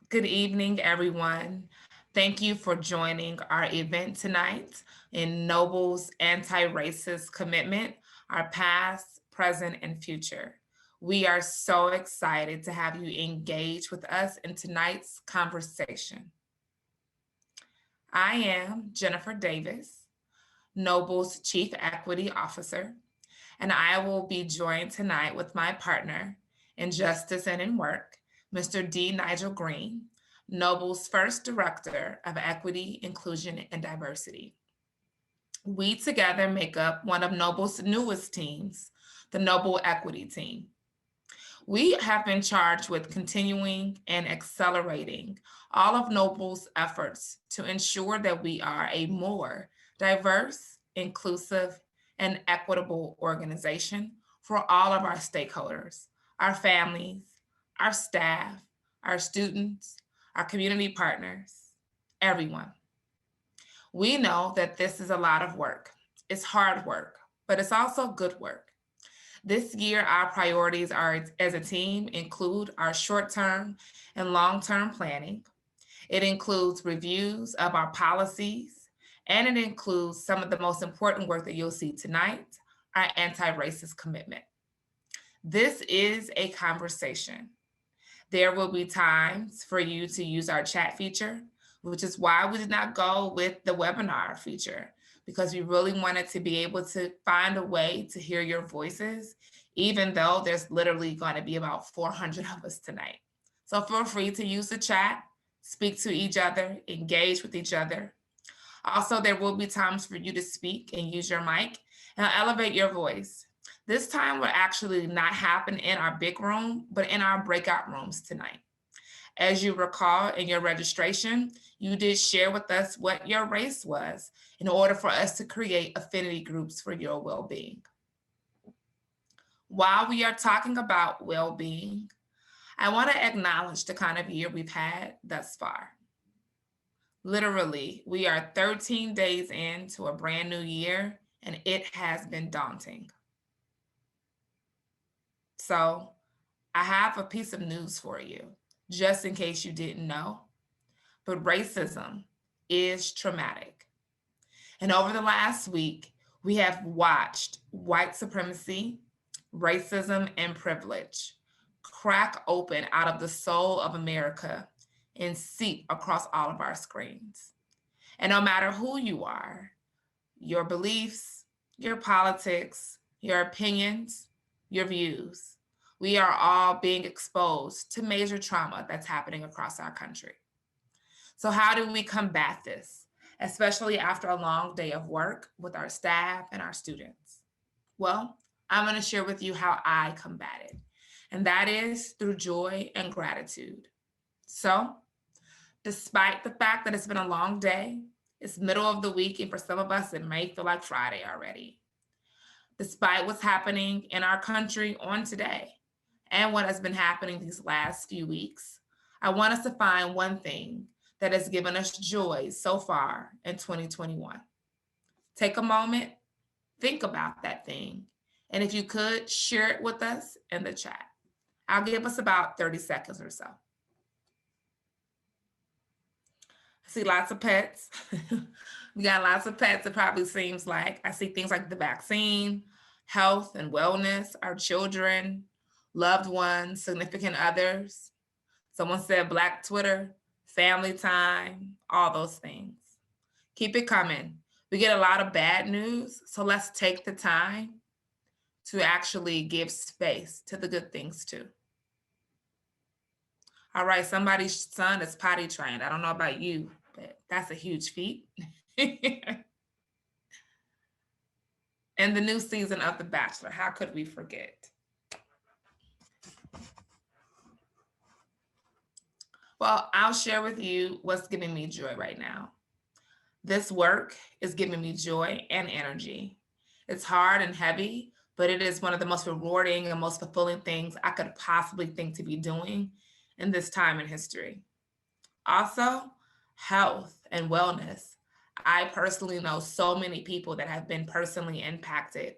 Good evening, everyone. Thank you for joining our event tonight in Noble's Anti-Racist Commitment, our past, present, and future. We are so excited to have you engage with us in tonight's conversation. I am Jennifer Davis, Noble's Chief Equity Officer, and I will be joined tonight with my partner in Justice and in Work, Mr. D. Nigel Green, Noble's first Director of Equity, Inclusion, and Diversity. We together make up one of Noble's newest teams, the Noble Equity Team. We have been charged with continuing and accelerating all of Noble's efforts to ensure that we are a more diverse, inclusive, and equitable organization for all of our stakeholders, our families, our staff, our students, our community partners, everyone. We know that this is a lot of work. It's hard work, but it's also good work. This year, our priorities are as a team include our short-term and long-term planning. It includes reviews of our policies, and it includes some of the most important work that you'll see tonight, our anti-racist commitment. This is a conversation. There will be times for you to use our chat feature, which is why we did not go with the webinar feature, because we really wanted to be able to find a way to hear your voices, even though there's literally going to be about 400 of us tonight. So feel free to use the chat, speak to each other, engage with each other. Also, there will be times for you to speak and use your mic and elevate your voice. This time will actually not happen in our big room, but in our breakout rooms tonight. As you recall in your registration, you did share with us what your race was in order for us to create affinity groups for your well-being. While we are talking about well-being, I want to acknowledge the kind of year we've had thus far. Literally, we are 13 days into a brand new year, and it has been daunting. So I have a piece of news for you, just in case you didn't know. But racism is traumatic. And over the last week, we have watched white supremacy, racism, and privilege crack open out of the soul of America and seep across all of our screens. And no matter who you are, your beliefs, your politics, your opinions, your views, we are all being exposed to major trauma that's happening across our country. So how do we combat this, especially after a long day of work with our staff and our students? Well, I'm going to share with you how I combat it, and that is through joy and gratitude. So, despite the fact that it's been a long day, it's middle of the week, and for some of us, it may feel like Friday already. Despite what's happening in our country on today and what has been happening these last few weeks, I want us to find one thing that has given us joy so far in 2021. Take a moment, think about that thing, and if you could, share it with us in the chat. I'll give us about 30 seconds or so. I see lots of pets. We got lots of pets. It probably seems like I see things like the vaccine, health and wellness, our children, loved ones, significant others. Someone said Black Twitter, family time, all those things. Keep it coming. We get a lot of bad news, so let's take the time to actually give space to the good things too. All right, somebody's son is potty trained. I don't know about you, but that's a huge feat. And the new season of The Bachelor, how could we forget? Well, I'll share with you what's giving me joy right now. This work is giving me joy and energy. It's hard and heavy, but it is one of the most rewarding and most fulfilling things I could possibly think to be doing in this time in history. Also, health and wellness. I personally know so many people that have been personally impacted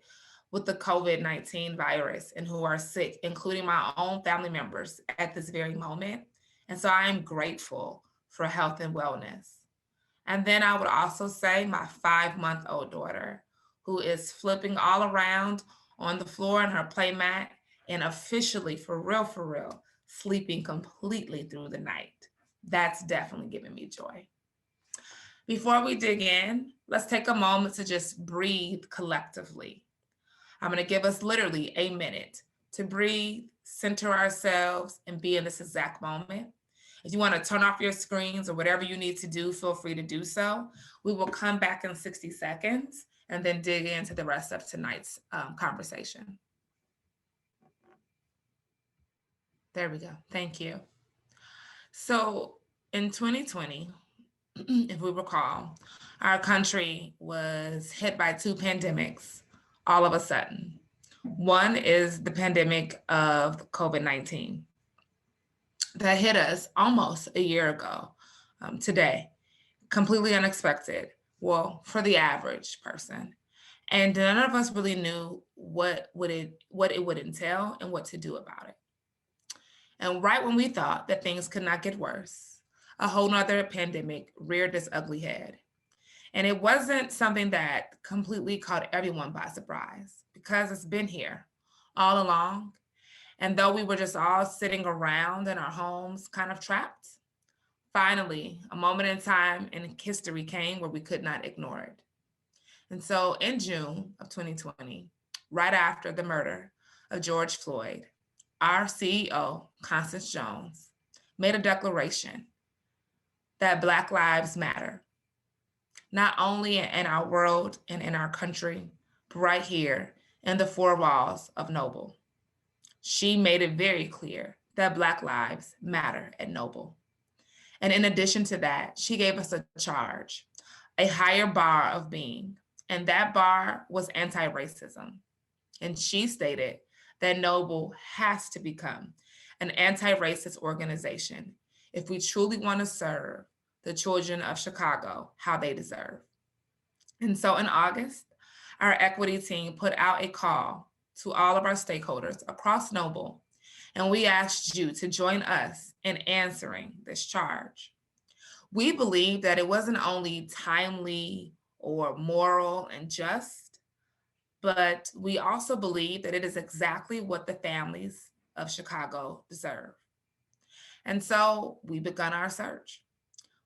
with the COVID-19 virus and who are sick, including my own family members at this very moment. And so I am grateful for health and wellness. And then I would also say my 5-month-old daughter, who is flipping all around on the floor in her play mat and officially, for real, sleeping completely through the night. That's definitely giving me joy. Before we dig in, let's take a moment to just breathe collectively. I'm going to give us literally a minute to breathe, center ourselves, and be in this exact moment. If you want to turn off your screens or whatever you need to do, feel free to do so. We will come back in 60 seconds and then dig into the rest of tonight's conversation. There we go. Thank you. So in 2020, if we recall, our country was hit by 2 pandemics all of a sudden. One is the pandemic of COVID-19 that hit us almost a year ago today, completely unexpected. Well, for the average person. And none of us really knew what it would entail and what to do about it. And right when we thought that things could not get worse, a whole nother pandemic reared its ugly head. And it wasn't something that completely caught everyone by surprise because it's been here all along. And though we were just all sitting around in our homes, kind of trapped, finally, a moment in time in history came where we could not ignore it. And so in June of 2020, right after the murder of George Floyd, our CEO, Constance Jones, made a declaration that Black Lives Matter, not only in our world and in our country, but right here in the four walls of Noble. She made it very clear that Black lives matter at Noble. And in addition to that, she gave us a charge, a higher bar of being, and that bar was anti-racism. And she stated that Noble has to become an anti-racist organization if we truly want to serve the children of Chicago how they deserve. And so in August, our equity team put out a call to all of our stakeholders across Noble, and we asked you to join us in answering this charge. We believe that it wasn't only timely or moral and just, but we also believe that it is exactly what the families of Chicago deserve. And so we begun our search.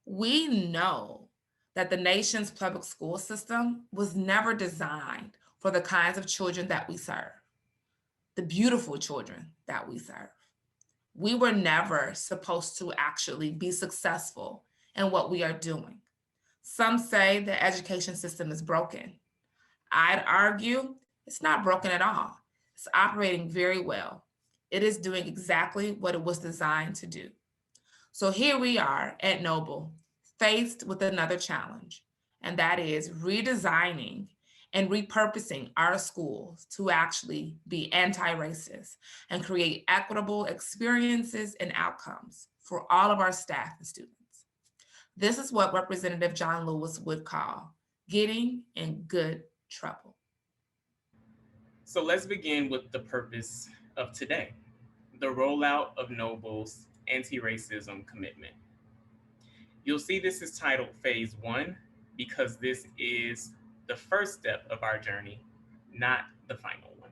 We know that the nation's public school system was never designed for the kinds of children that we serve, the beautiful children that we serve. We were never supposed to actually be successful in what we are doing. Some say the education system is broken. I'd argue it's not broken at all. It's operating very well. It is doing exactly what it was designed to do. So here we are at Noble, faced with another challenge, and that is redesigning and repurposing our schools to actually be anti-racist and create equitable experiences and outcomes for all of our staff and students. This is what Representative John Lewis would call getting in good trouble. So let's begin with the purpose of today, the rollout of Noble's anti-racism commitment. You'll see this is titled Phase 1 because this is the first step of our journey, not the final one.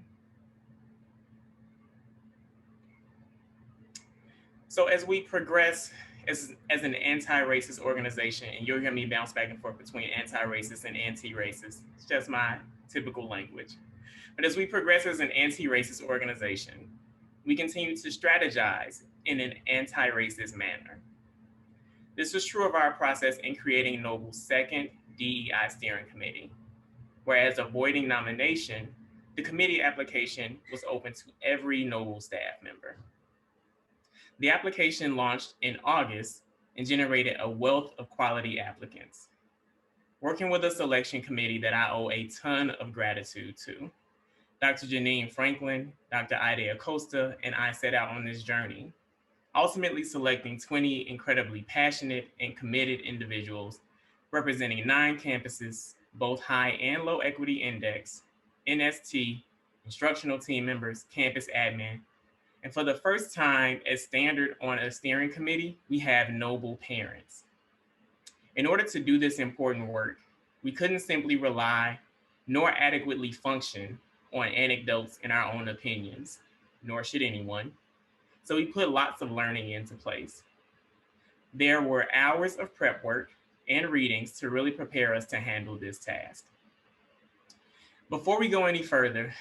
So as we progress as an anti-racist organization, and you'll hear me bounce back and forth between anti-racist and anti-racist, it's just my typical language. But as we progress as an anti-racist organization, we continue to strategize in an anti-racist manner. This was true of our process in creating Noble's second DEI steering committee, whereas avoiding nomination, the committee application was open to every Noble staff member. The application launched in August and generated a wealth of quality applicants. Working with a selection committee that I owe a ton of gratitude to, Dr. Janine Franklin, Dr. Ida Acosta, and I set out on this journey, ultimately selecting 20 incredibly passionate and committed individuals representing 9 campuses, both high and low equity index, NST, instructional team members, campus admin, And for the first time, as standard on a steering committee, we have noble parents. In order to do this important work, we couldn't simply rely nor adequately function on anecdotes and our own opinions, nor should anyone. So we put lots of learning into place. There were hours of prep work and readings to really prepare us to handle this task. Before we go any further,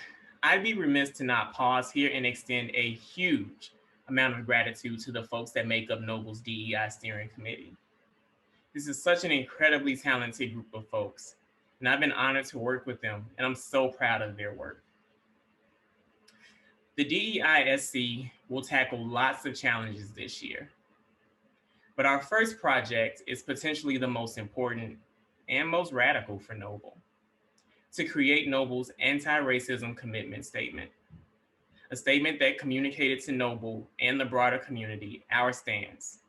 I'd be remiss to not pause here and extend a huge amount of gratitude to the folks that make up Noble's DEI Steering Committee. This is such an incredibly talented group of folks, and I've been honored to work with them, and I'm so proud of their work. The DEISC will tackle lots of challenges this year, but our first project is potentially the most important and most radical for Noble: to create Noble's anti-racism commitment statement, a statement that communicated to Noble and the broader community our stance,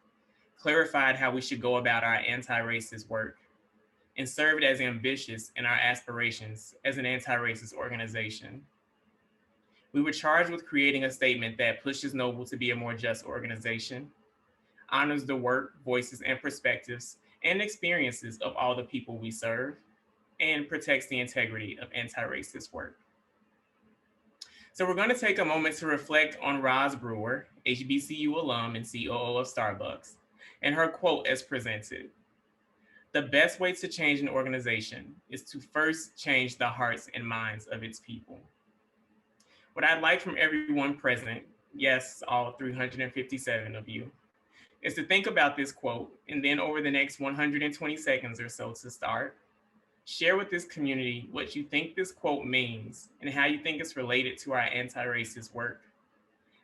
clarified how we should go about our anti-racist work, and served as ambitious in our aspirations as an anti-racist organization. We were charged with creating a statement that pushes Noble to be a more just organization, honors the work, voices, and perspectives and experiences of all the people we serve, and protects the integrity of anti-racist work. So we're going to take a moment to reflect on Roz Brewer, HBCU alum and COO of Starbucks, and her quote as presented. The best way to change an organization is to first change the hearts and minds of its people. What I'd like from everyone present, yes, all 357 of you, is to think about this quote, and then over the next 120 seconds or so to start, share with this community what you think this quote means and how you think it's related to our anti-racist work.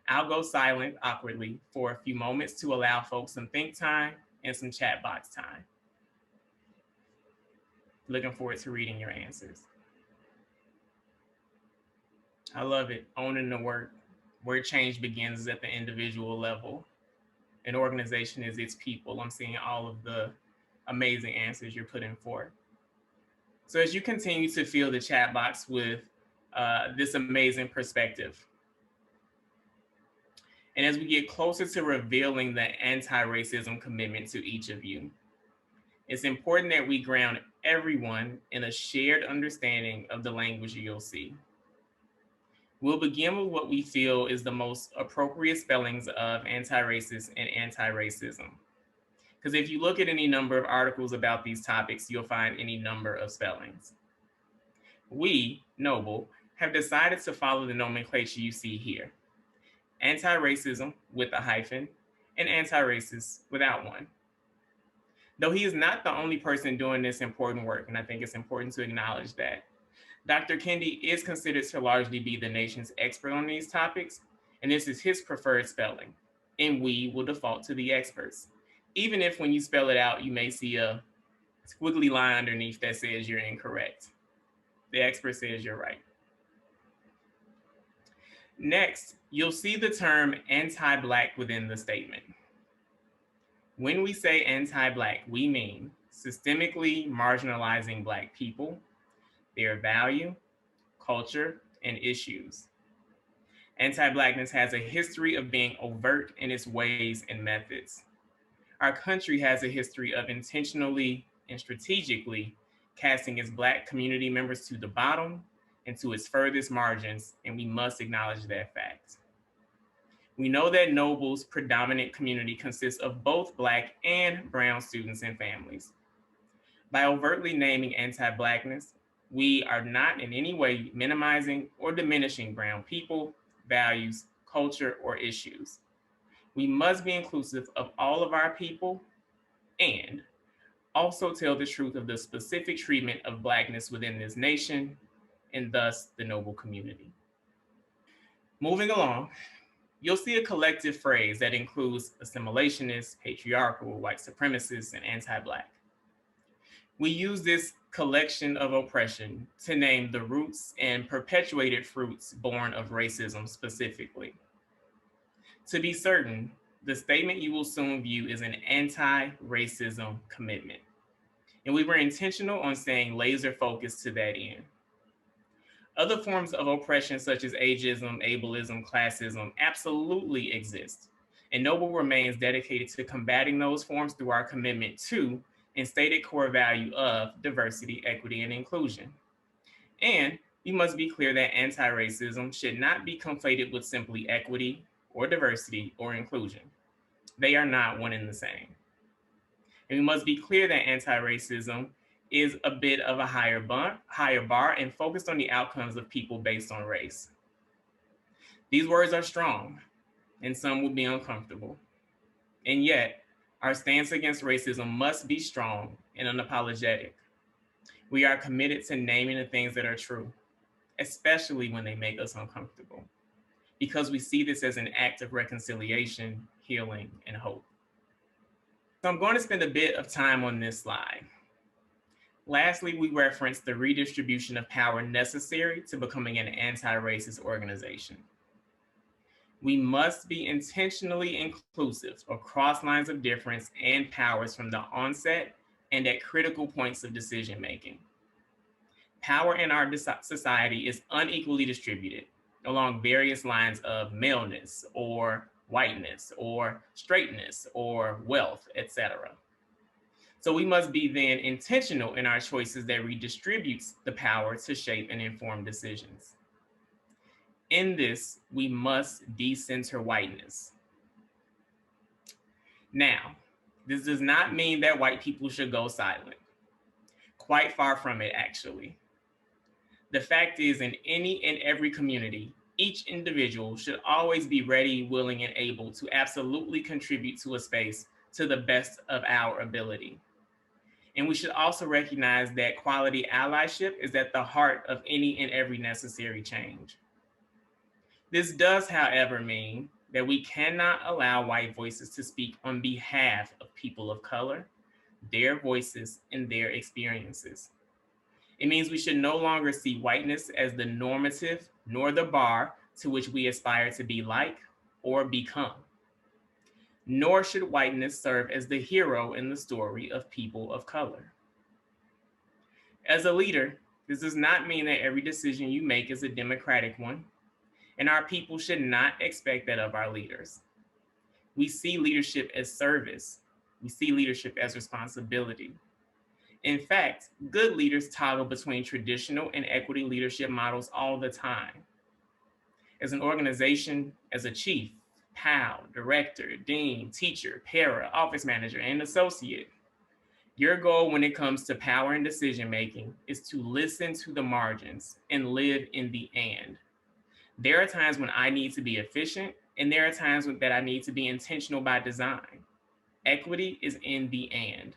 I'll go silent awkwardly for a few moments to allow folks some think time and some chat box time. Looking forward to reading your answers. I love it. Owning the work. Where change begins is at the individual level. An organization is its people. I'm seeing all of the amazing answers you're putting forth. So as you continue to fill the chat box with this amazing perspective, and as we get closer to revealing the anti-racism commitment to each of you, it's important that we ground everyone in a shared understanding of the language you'll see. We'll begin with what we feel is the most appropriate spellings of anti-racist and anti-racism. Because if you look at any number of articles about these topics, you'll find any number of spellings. We, Noble, have decided to follow the nomenclature you see here: anti-racism with a hyphen and anti-racist without one. Though he is not the only person doing this important work, and I think it's important to acknowledge that, Dr. Kendi is considered to largely be the nation's expert on these topics, and this is his preferred spelling, and we will default to the experts, even if when you spell it out, you may see a squiggly line underneath that says you're incorrect. The expert says you're right. Next, you'll see the term anti-Black within the statement. When we say anti-Black, we mean systemically marginalizing Black people, their value, culture, and issues. Anti-Blackness has a history of being overt in its ways and methods. Our country has a history of intentionally and strategically casting its Black community members to the bottom and to its furthest margins, and we must acknowledge that fact. We know that Noble's predominant community consists of both Black and Brown students and families. By overtly naming anti-Blackness, we are not in any way minimizing or diminishing Brown people, values, culture, or issues. We must be inclusive of all of our people and also tell the truth of the specific treatment of Blackness within this nation and thus the Noble community. Moving along, you'll see a collective phrase that includes assimilationist, patriarchal, white supremacist, and anti-Black. We use this collection of oppression to name the roots and perpetuated fruits born of racism specifically. To be certain, the statement you will soon view is an anti-racism commitment, and we were intentional on staying laser focused to that end. Other forms of oppression, such as ageism, ableism, classism, absolutely exist. And Noble remains dedicated to combating those forms through our commitment to and stated core value of diversity, equity, and inclusion. And we must be clear that anti racism should not be conflated with simply equity or diversity or inclusion. They are not one and the same. And we must be clear that anti racism is a bit of a higher bar and focused on the outcomes of people based on race. These words are strong, and some will be uncomfortable. And yet, our stance against racism must be strong and unapologetic. We are committed to naming the things that are true, especially when they make us uncomfortable, because we see this as an act of reconciliation, healing, and hope. So I'm going to spend a bit of time on this slide. Lastly, we reference the redistribution of power necessary to becoming an anti-racist organization. We must be intentionally inclusive across lines of difference and powers from the onset and at critical points of decision making. Power in our society is unequally distributed along various lines of maleness or whiteness or straightness or wealth, etc. So we must be then intentional in our choices that redistributes the power to shape and inform decisions. In this, we must decenter whiteness. Now, this does not mean that white people should go silent. Quite far from it, actually. The fact is, in any and every community, each individual should always be ready, willing, and able to absolutely contribute to a space to the best of our ability. And we should also recognize that quality allyship is at the heart of any and every necessary change. This does, however, mean that we cannot allow white voices to speak on behalf of people of color, their voices, and their experiences. It means we should no longer see whiteness as the normative nor the bar to which we aspire to be like or become. Nor should whiteness serve as the hero in the story of people of color. As a leader, this does not mean that every decision you make is a democratic one, and our people should not expect that of our leaders. We see leadership as service. We see leadership as responsibility. In fact, good leaders toggle between traditional and equity leadership models all the time. As an organization, as a chief, PAL, director, dean, teacher, para, office manager, and associate, your goal when it comes to power and decision making is to listen to the margins and live in the and. There are times when I need to be efficient, and there are times that I need to be intentional by design. Equity is in the and.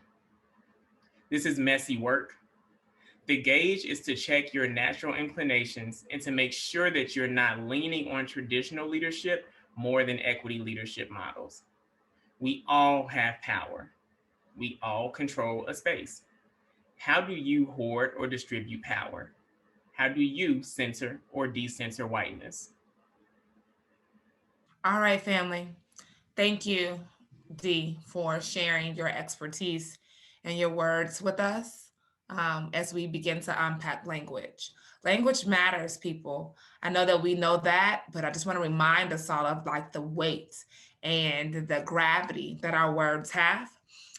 This is messy work. The gauge is to check your natural inclinations and to make sure that you're not leaning on traditional leadership more than equity leadership models. We all have power. We all control a space. How do you hoard or distribute power? How do you center or decenter whiteness? All right, family. Thank you, Dee, for sharing your expertise and your words with us as we begin to unpack language. Language matters, people. I know that we know that, but I just want to remind us all of like the weight and the gravity that our words have,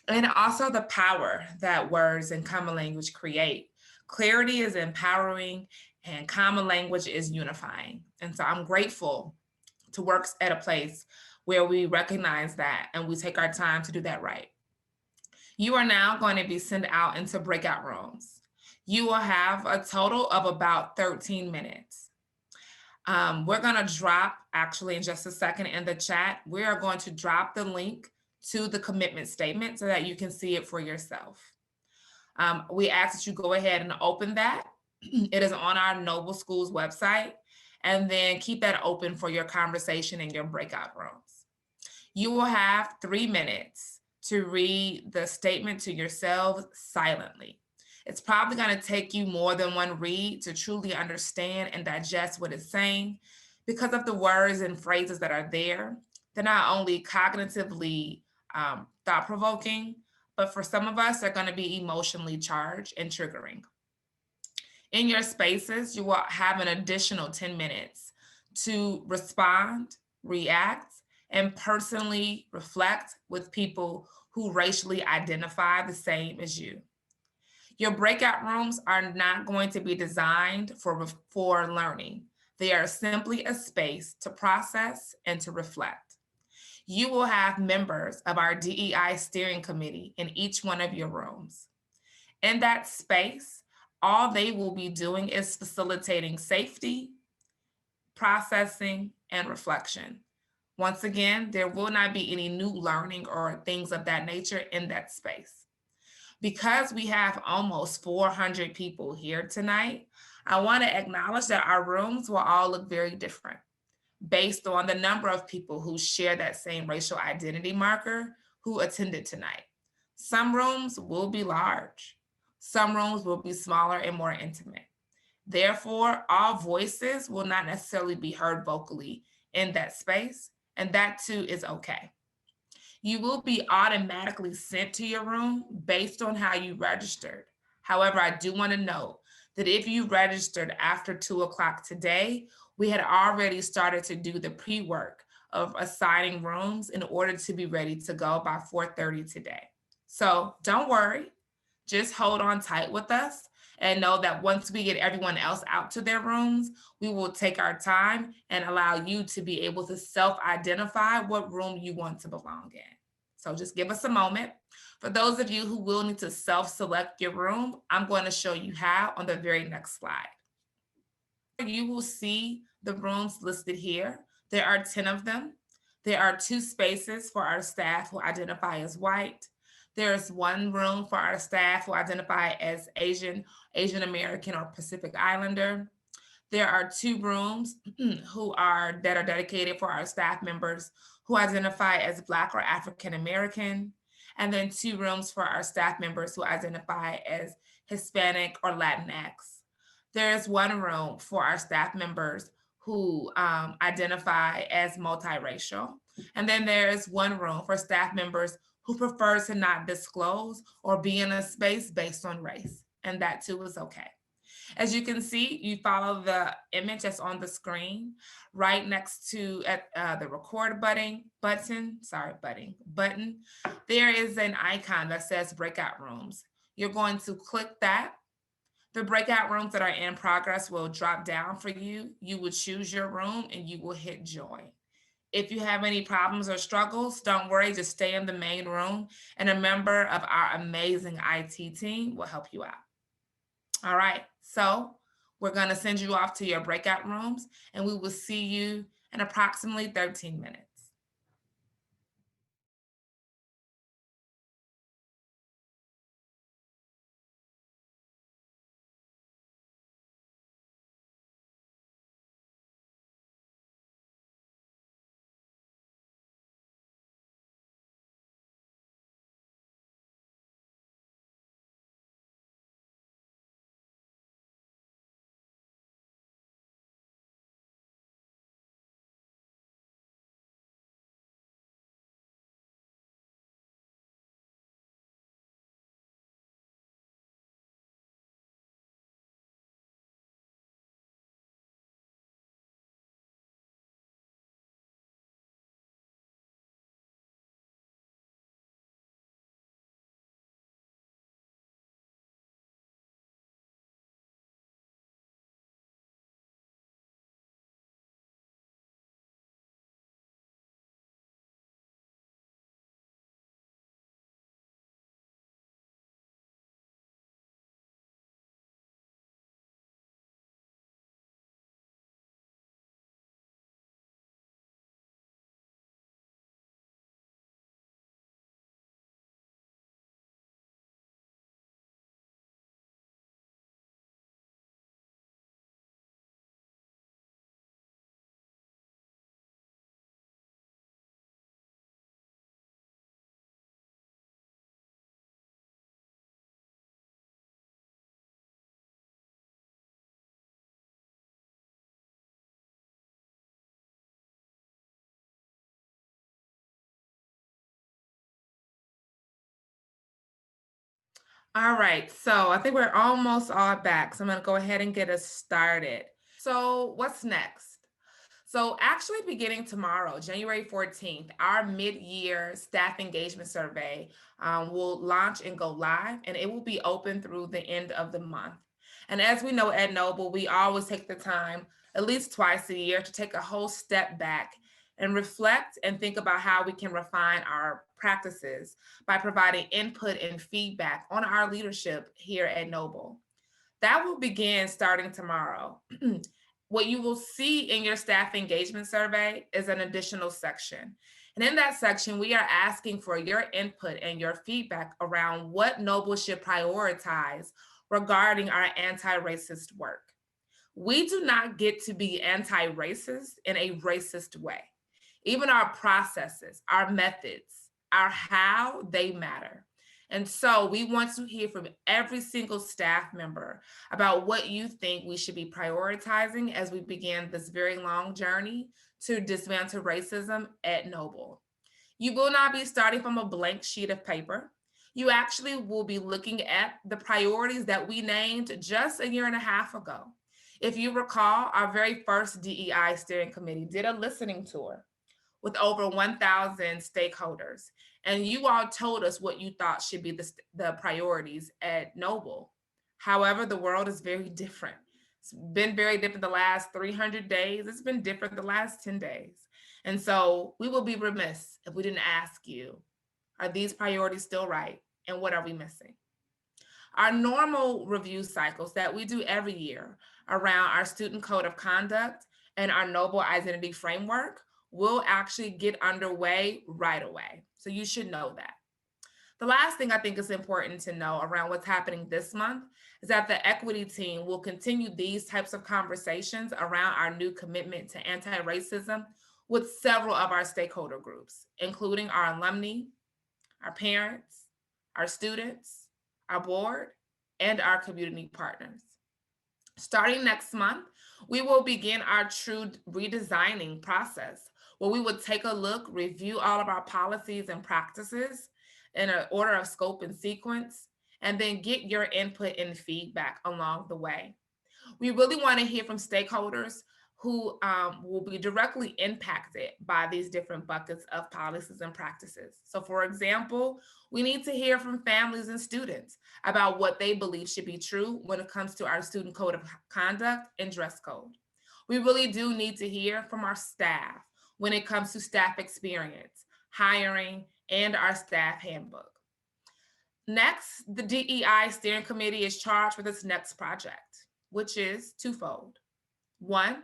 and also the power that words and common language create. Clarity is empowering, and common language is unifying. And so I'm grateful to work at a place where we recognize that and we take our time to do that right. You are now going to be sent out into breakout rooms. You will have a total of about 13 minutes. We're going to drop, actually, in just a second in the chat, we are going to drop the link to the commitment statement so that you can see it for yourself. We ask that you go ahead and open that. It is on our Noble Schools website, and then keep that open for your conversation in your breakout rooms. You will have 3 minutes to read the statement to yourselves silently. It's probably going to take you more than one read to truly understand and digest what it's saying because of the words and phrases that are there. They're not only cognitively thought-provoking, but for some of us, they're going to be emotionally charged and triggering. In your spaces, you will have an additional 10 minutes to respond, react, and personally reflect with people who racially identify the same as you. Your breakout rooms are not going to be designed for learning. They are simply a space to process and to reflect. You will have members of our DEI steering committee in each one of your rooms. In that space, all they will be doing is facilitating safety, processing, and reflection. Once again, there will not be any new learning or things of that nature in that space. Because we have almost 400 people here tonight, I want to acknowledge that our rooms will all look very different based on the number of people who share that same racial identity marker who attended tonight. Some rooms will be large, some rooms will be smaller and more intimate. Therefore, all voices will not necessarily be heard vocally in that space, and that too is okay. You will be automatically sent to your room based on how you registered. However, I do want to note that if you registered after 2 o'clock today, we had already started to do the pre-work of assigning rooms in order to be ready to go by 4:30 today. So don't worry, just hold on tight with us and know that once we get everyone else out to their rooms, we will take our time and allow you to be able to self identify what room you want to belong in. So just give us a moment. For those of you who will need to self select your room, I'm going to show you how on the very next slide. You will see the rooms listed here. There are 10 of them. There are 2 spaces for our staff who identify as white. There's 1 room for our staff who identify as Asian American, or Pacific Islander. There are 2 rooms that are dedicated for our staff members who identify as Black or African American, and then 2 rooms for our staff members who identify as Hispanic or Latinx. There is 1 room for our staff members who identify as multiracial. And then there is 1 room for staff members who prefer to not disclose or be in a space based on race. And that too is okay. As you can see, you follow the image that's on the screen right next to the record button. There is an icon that says breakout rooms. You're going to click that. The breakout rooms that are in progress will drop down for you. You will choose your room and you will hit join. If you have any problems or struggles, don't worry, just stay in the main room and a member of our amazing IT team will help you out. All right, so we're going to send you off to your breakout rooms and we will see you in approximately 13 minutes. All right, so I think we're almost all back. So I'm going to go ahead and get us started. So, what's next? So, actually, beginning tomorrow, January 14th, our mid year staff engagement survey will launch and go live, and it will be open through the end of the month. And as we know at Noble, we always take the time, at least twice a year, to take a whole step back and reflect and think about how we can refine our practices by providing input and feedback on our leadership here at Noble. That will begin starting tomorrow. What you will see in your staff engagement survey is an additional section. And in that section, we are asking for your input and your feedback around what Noble should prioritize regarding our anti racist work. We do not get to be anti racist in a racist way. Even our processes, our methods, our how, they matter. And so we want to hear from every single staff member about what you think we should be prioritizing as we begin this very long journey to dismantle racism at Noble. You will not be starting from a blank sheet of paper. You actually will be looking at the priorities that we named just a year and a half ago. If you recall, our very first DEI steering committee did a listening tour with over 1,000 stakeholders. And you all told us what you thought should be the priorities at Noble. However, the world is very different. It's been very different the last 300 days. It's been different the last 10 days. And so we will be remiss if we didn't ask you, are these priorities still right? And what are we missing? Our normal review cycles that we do every year around our student code of conduct and our noble identity framework will actually get underway right away. So you should know that. The last thing I think is important to know around what's happening this month is that the equity team will continue these types of conversations around our new commitment to anti racism with several of our stakeholder groups, including our alumni, our parents, our students, our board, and our community partners. Starting next month, we will begin our true redesigning process where we would take a look, review all of our policies and practices in an order of scope and sequence, and then get your input and feedback along the way. We really want to hear from stakeholders who will be directly impacted by these different buckets of policies and practices. So, for example, we need to hear from families and students about what they believe should be true when it comes to our student code of conduct and dress code. We really do need to hear from our staff when it comes to staff experience, hiring, and our staff handbook. Next, the DEI steering committee is charged with its next project, which is twofold. One,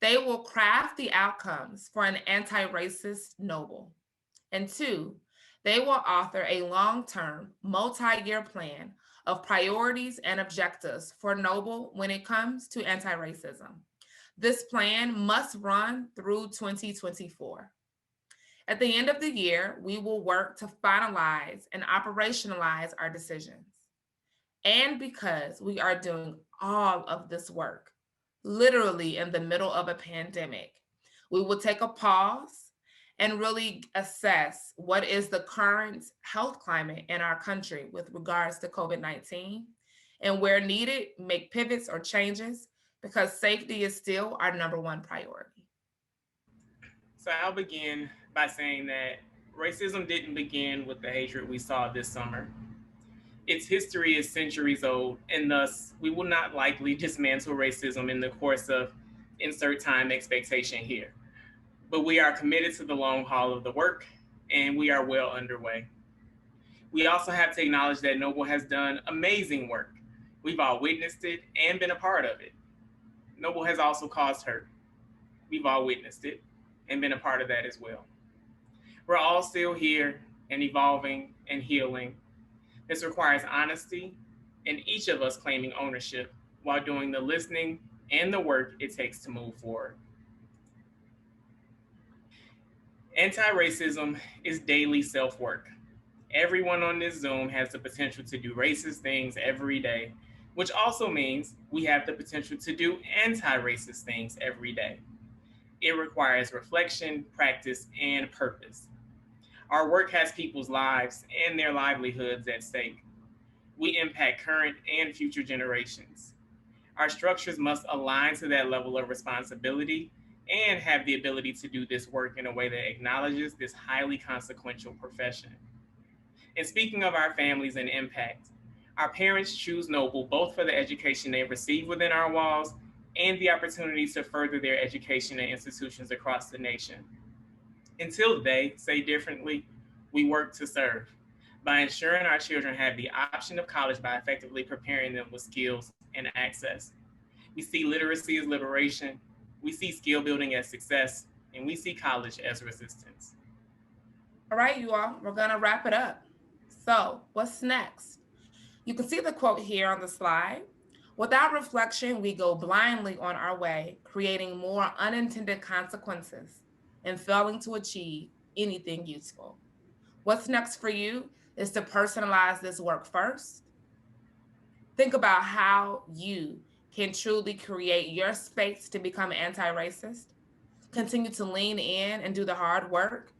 they will craft the outcomes for an anti racist Noble. And two, they will author a long term, multi year plan of priorities and objectives for Noble when it comes to anti racism. This plan must run through 2024. At the end of the year, we will work to finalize and operationalize our decisions. And because we are doing all of this work literally in the middle of a pandemic, we will take a pause and really assess what is the current health climate in our country with regards to COVID 19, and where needed, make pivots or changes because safety is still our number one priority. So I'll begin by saying that racism didn't begin with the hatred we saw this summer. Its history is centuries old, and thus we will not likely dismantle racism in the course of insert time expectation here. But we are committed to the long haul of the work, and we are well underway. We also have to acknowledge that Noble has done amazing work. We've all witnessed it and been a part of it. Noble has also caused hurt. We've all witnessed it and been a part of that as well. We're all still here and evolving and healing. This requires honesty and each of us claiming ownership while doing the listening and the work it takes to move forward. Anti racism is daily self work. Everyone on this Zoom has the potential to do racist things every day, which also means we have the potential to do anti racist things every day. It requires reflection, practice, and purpose. Our work has people's lives and their livelihoods at stake. We impact current and future generations. Our structures must align to that level of responsibility and have the ability to do this work in a way that acknowledges this highly consequential profession. And speaking of our families and impact, our parents choose Noble both for the education they receive within our walls and the opportunity to further their education in institutions across the nation. Until they say differently, we work to serve by ensuring our children have the option of college by effectively preparing them with skills and access. We see literacy as liberation, we see skill building as success, and we see college as resistance. All right, you all, we're going to wrap it up. So, what's next? You can see the quote here on the slide. Without reflection, we go blindly on our way, creating more unintended consequences and failing to achieve anything useful. What's next for you is to personalize this work first. Think about how you can truly create your space to become anti racist. Continue to lean in and do the hard work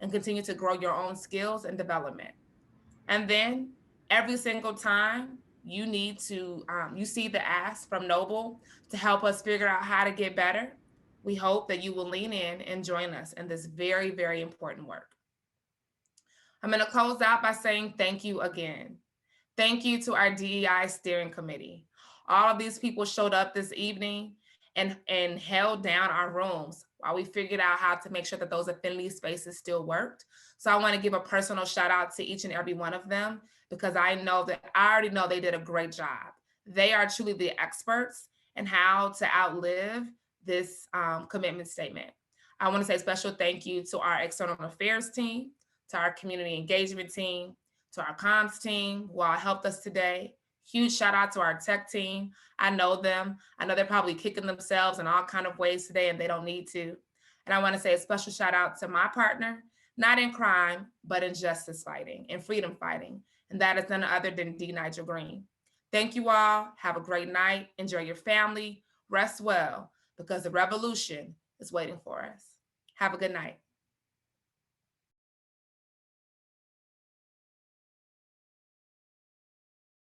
and continue to grow your own skills and development. And then every single time you see the ask from Noble to help us figure out how to get better, we hope that you will lean in and join us in this very, very important work. I'm going to close out by saying thank you again. Thank you to our DEI steering committee. All of these people showed up this evening and held down our rooms while we figured out how to make sure that those affinity spaces still worked. So I want to give a personal shout out to each and every one of them because I already know they did a great job. They are truly the experts in how to outlive this commitment statement. I want to say special thank you to our external affairs team, to our community engagement team, to our comms team who all helped us today. Huge shout out to our tech team. I know them. I know they're probably kicking themselves in all kind of ways today and they don't need to. And I want to say a special shout out to my partner, not in crime, but in justice fighting and freedom fighting. And that is none other than D. Nigel Green. Thank you all. Have a great night. Enjoy your family. Rest well because the revolution is waiting for us. Have a good night.